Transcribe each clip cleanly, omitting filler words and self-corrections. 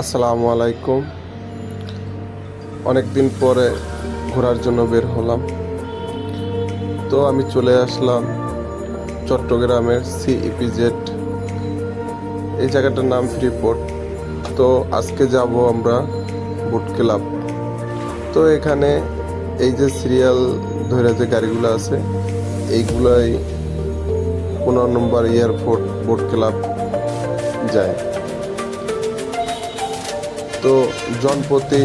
আসসালামু আলাইকুম। অনেক দিন পরে ঘোরার জন্য বের হলাম। তো আমি চলে আসলাম চট্টগ্রামের CEPZ। এই জায়গাটার নাম ফ্রিপোর্ট। তো আজকে যাব আমরা বোট ক্লাব। তো এখানে এই যে সিরিয়াল ধরে যে গাড়িগুলো আছে, এইগুলাই 15 নম্বর এয়ারপোর্ট বোট ক্লাব যায়। তো জনপ্রতি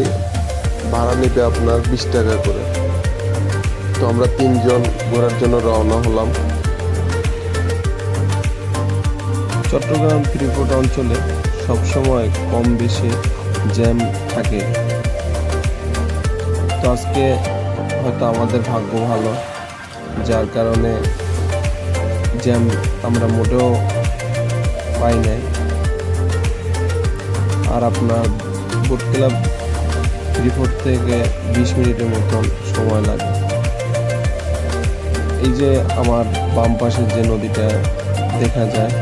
ভাড়া নিবে আপনার 20 টাকা করে। তো আমরা 3 জন ঘোরার জন্য রওনা হলাম। চট্টগ্রাম ফ্রিপোর্ট অঞ্চলে সবসময় কম বেশি জ্যাম থাকে। তো আজকে হয়তো আমাদের ভাগ্য ভালো, যার কারণে জ্যাম আমরা মোটেও পাই নাই। আর আপনার বোট ক্লাব ফ্রিপোর্ট থেকে 20 মিনিটের মতন সময় লাগে। এই যে আমার বাম পাশে যে নদীটা দেখা যায়,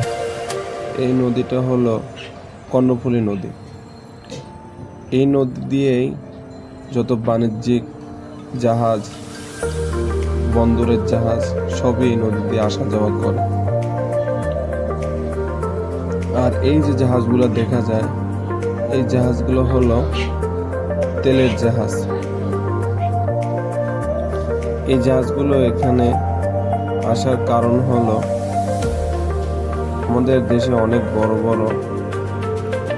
এই নদীটা হলো কর্ণফুলী নদী। এই নদী দিয়েই যত বাণিজ্যিক জাহাজ, বন্দরের জাহাজ সবই এই নদী দিয়ে আসা যাওয়া করে। আর এই যে জাহাজগুলো দেখা যায়, এই জাহাজগুলো হলো তেলের জাহাজ। এই জাহাজগুলো এখানে আসার কারণ হলো আমাদের দেশে অনেক বড় বড়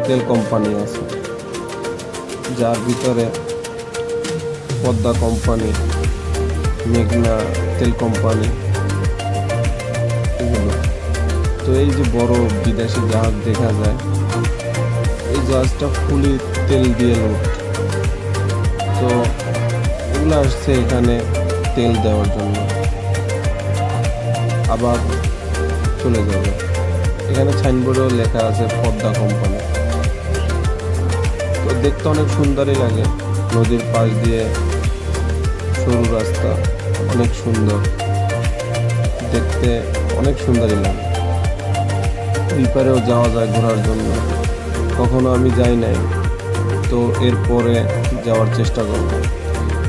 তেল কোম্পানি আছে, যার ভিতরে পদ্মা কোম্পানি, মেঘনা তেল কোম্পানি, এগুলো। তো এই যে বড় বিদেশি জাহাজ দেখা যায়, এই জাহাজটা ফুলি তেল দিয়ে লোড। তো এগুলো আসছে এখানে তেল দেওয়ার জন্য, আবার চলে যাবে। এখানে সাইনবোর্ডেও লেখা আছে পদ্মা কোম্পানি। তো দেখতে অনেক সুন্দরই লাগে। নদীর পাশ দিয়ে সরু রাস্তা, অনেক সুন্দর দেখতে, অনেক সুন্দরই লাগে। এই পারেও যাওয়া যায় ঘোরার জন্য, কখনো আমি যাই নাই, তো এরপরে যাওয়ার চেষ্টা করব।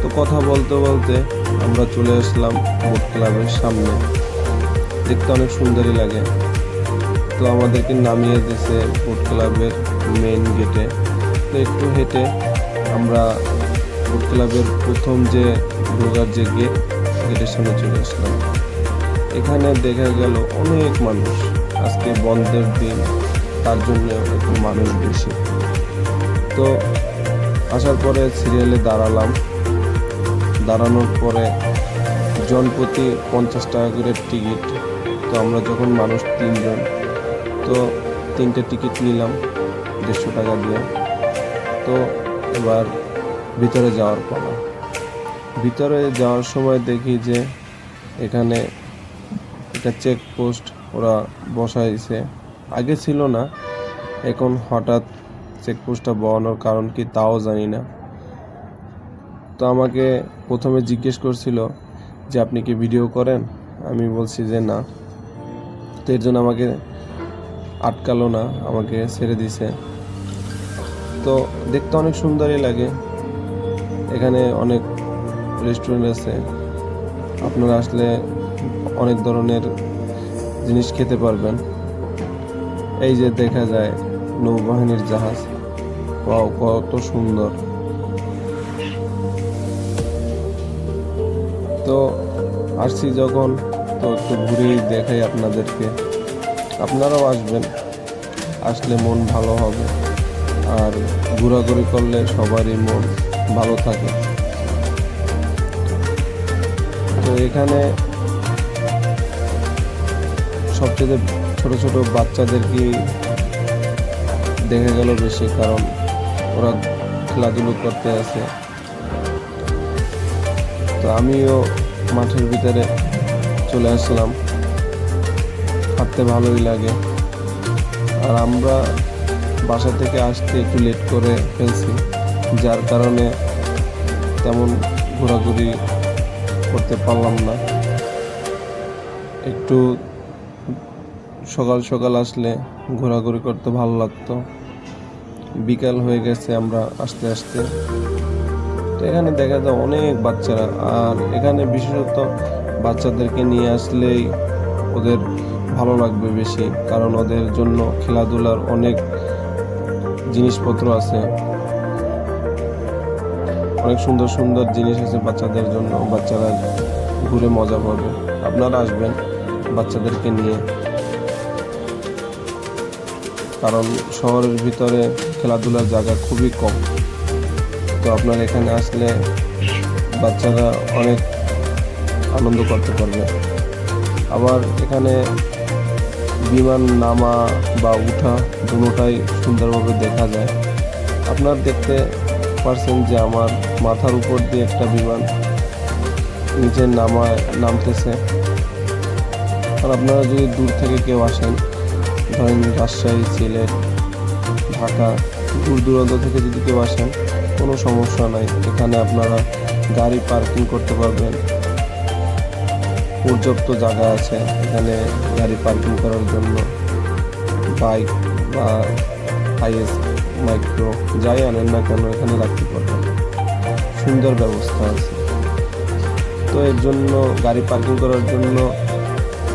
তো কথা বলতে বলতে আমরা চলে আসলাম বোট ক্লাবের সামনে। দেখতে অনেক সুন্দরই লাগে। তো আমাদেরকে নামিয়ে দিয়েছে বোট ক্লাবের মেইন গেটে। তো একটু হেঁটে আমরা বোট ক্লাবের প্রথম যে ঢোকার যে গেটের সামনে চলে আসলাম। এখানে দেখা গেল অনেক মানুষ। আজকে বন্ধের দিন, তার জন্য একটু মানুষ বেশি। তো আসার পরে সিরিয়ালে দাঁড়ালাম। দাঁড়ানোর পরে জনপ্রতি 50 টাকা করে টিকিট। তো আমরা যখন মানুষ 3 জন, তো 3টে টিকিট নিলাম 150 টাকা দিয়ে। তো এবার ভিতরে যাওয়ার পালা। ভিতরে যাওয়ার সময় দেখি যে এখানে একটা চেকপোস্ট ওরা বসাইছে, আগে ছিল না, এখন হঠাৎ চেকপোস্টটা বসানোর কারণ কি তাও জানি না। তো আমাকে প্রথমে জিজ্ঞেস করছিল যে আপনি কি ভিডিও করেন? আমি বলছি যে না। তো এর জন্য আমাকে আটকালো না, আমাকে ছেড়ে দিছে। তো দেখতে অনেক সুন্দরই লাগে। এখানে অনেক রেস্টুরেন্ট আছে, আপনারা আসলে অনেক ধরনের জিনিস খেতে পারবেন। এই যে দেখা যায় নৌবাহিনীর জাহাজ, কত সুন্দর। তো আসছি যখন, তো একটু ঘুরেই দেখাই আপনাদেরকে। আপনারাও আসবেন, আসলে মন ভালো হবে। আর ঘোরাঘুরি করলে সবারই মন ভালো থাকে। তো এখানে সবচেয়ে ছোট ছোট বাচ্চাদেরকে দেখা গেল বেশি, কারণ ওরা খেলাধুলো করতে আছে। তো আমিও মাঠের ভিতরে চলে আসলাম। হাঁটতে ভালোই লাগে। আর আমরা বাসা থেকে আসতে একটু লেট করে ফেলছি, যার কারণে তেমন ঘোরাঘুরি করতে পারলাম না। একটু সকাল সকাল আসলে ঘোরাঘুরি করতে ভালো লাগতো। বিকাল হয়ে গেছে আমরা আস্তে আস্তে। তো এখানে দেখা যায় অনেক বাচ্চারা, আর এখানে বিশেষত বাচ্চাদেরকে নিয়ে আসলেই ওদের ভালো লাগবে বেশি, কারণ ওদের জন্য খেলাধুলার অনেক জিনিসপত্র আছে, অনেক সুন্দর সুন্দর জিনিস আছে বাচ্চাদের জন্য। বাচ্চারা ঘুরে মজা পাবে। আপনারা আসবেন বাচ্চাদেরকে নিয়ে, কারণ শহরের ভিতরে খেলাধুলার জায়গা খুবই কম। তো আপনারা এখানে আসলে বাচ্চারা অনেক আনন্দ করতে পারবে। আবার এখানে বিমান নামা বা উঠা দুটোটাই সুন্দরভাবে দেখা যায়। আপনারা দেখতে পারছেন যে আমার মাথার উপর দিয়ে একটা বিমান নিচে নামতেছে। আর আপনারা যদি দূর থেকে কেউ আসেন, ধরেন রাজশাহী, সিলেট, ঢাকা, দূর দূরান্ত থেকে যদি কেউ আসেন, কোনো সমস্যা নাই। এখানে আপনারা গাড়ি পার্কিং করতে পারবেন, পর্যাপ্ত জায়গা আছে এখানে গাড়ি পার্কিং করার জন্য। বাইক বা হাইয়েস্ট মাইক্রো যাই আনেন না কেন এখানে রাখতে পারবেন, সুন্দর ব্যবস্থা আছে। তো এর জন্য গাড়ি পার্কিং করার জন্য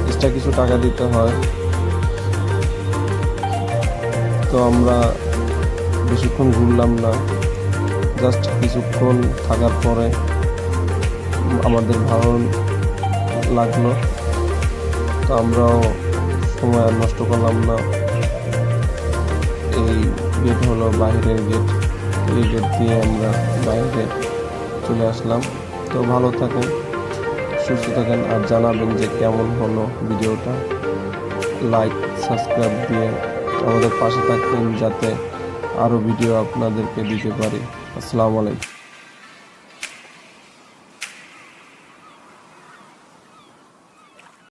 এক্সট্রা কিছু টাকা দিতে হয়। তো আমরা বেশিক্ষণ ঘুরলাম না, জাস্ট কিছুক্ষণ থাকার পরে আমাদের ভালো লাগলো। তো আমরাও সময় নষ্ট করলাম না। এই গেট হলো বাইরের গেট, এই গেট দিয়ে আমরা বাইরে চলে আসলাম। তো ভালো থাকেন, সুস্থ থাকেন, আর জানাবেন যে কেমন হলো ভিডিওটা। লাইক সাবস্ক্রাইব দিয়ে আমাদের পাশে থাকবেন, যাতে আরও ভিডিও আপনাদেরকে দিতে পারি। আসসালামু আলাইকুম।